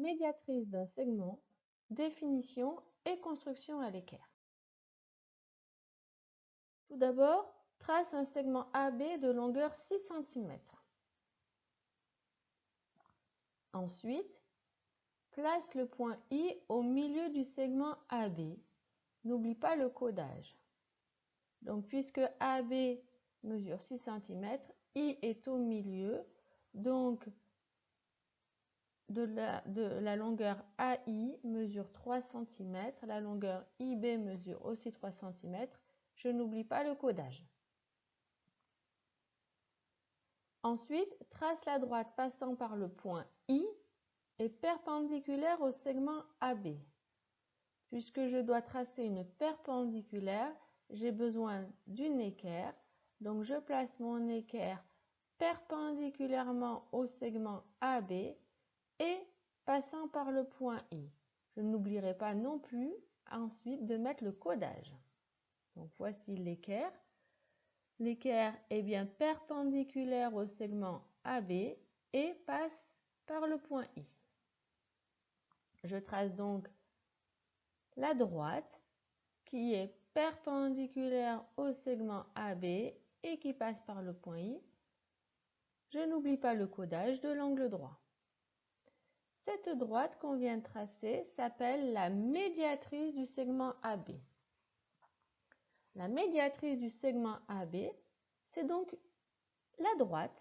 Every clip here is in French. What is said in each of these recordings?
Médiatrice d'un segment, définition et construction à l'équerre. Tout d'abord, trace un segment AB de longueur 6 cm. Ensuite, place le point I au milieu du segment AB. N'oublie pas le codage. Donc, puisque AB mesure 6 cm, I est au milieu. Donc, de la longueur AI mesure 3 cm. La longueur IB mesure aussi 3 cm. Je n'oublie pas le codage. Ensuite, trace la droite passant par le point I et perpendiculaire au segment AB. Puisque je dois tracer une perpendiculaire, j'ai besoin d'une équerre. Donc je place mon équerre perpendiculairement au segment AB et passant par le point I. Je n'oublierai pas non plus ensuite de mettre le codage. Donc voici l'équerre. L'équerre est bien perpendiculaire au segment AB et passe par le point I. Je trace donc la droite qui est perpendiculaire au segment AB et qui passe par le point I. Je n'oublie pas le codage de l'angle droit. Cette droite qu'on vient de tracer s'appelle la médiatrice du segment AB. La médiatrice du segment AB, c'est donc la droite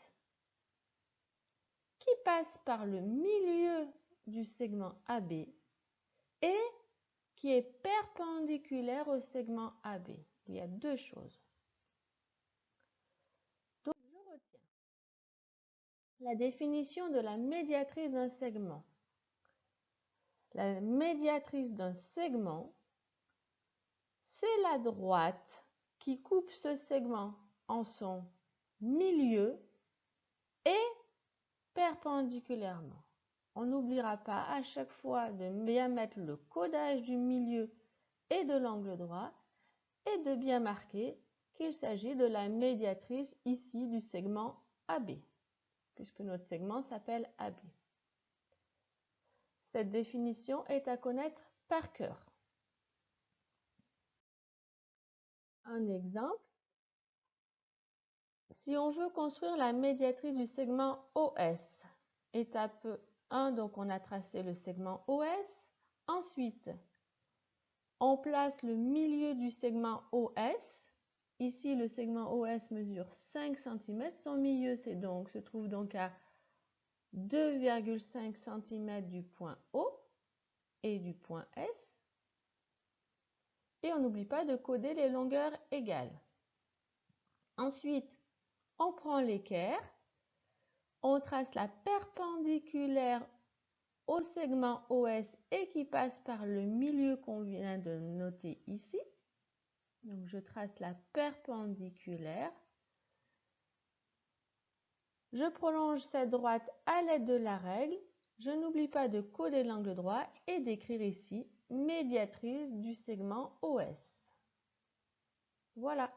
qui passe par le milieu du segment AB et qui est perpendiculaire au segment AB. Il y a deux choses. Donc, je retiens la définition de la médiatrice d'un segment. La médiatrice d'un segment, c'est la droite qui coupe ce segment en son milieu et perpendiculairement. On n'oubliera pas à chaque fois de bien mettre le codage du milieu et de l'angle droit et de bien marquer qu'il s'agit de la médiatrice ici du segment AB, puisque notre segment s'appelle AB. Cette définition est à connaître par cœur. Un exemple, si on veut construire la médiatrice du segment OS, étape 1, donc on a tracé le segment OS. Ensuite, on place le milieu du segment OS. Ici, le segment OS mesure 5 cm. Son milieu se trouve donc à 2,5 cm du point O et du point S. Et on n'oublie pas de coder les longueurs égales. Ensuite, on prend l'équerre, on trace la perpendiculaire au segment OS et qui passe par le milieu qu'on vient de noter ici. Donc je trace la perpendiculaire. Je prolonge cette droite à l'aide de la règle. Je n'oublie pas de coder l'angle droit et d'écrire ici médiatrice du segment OS. Voilà.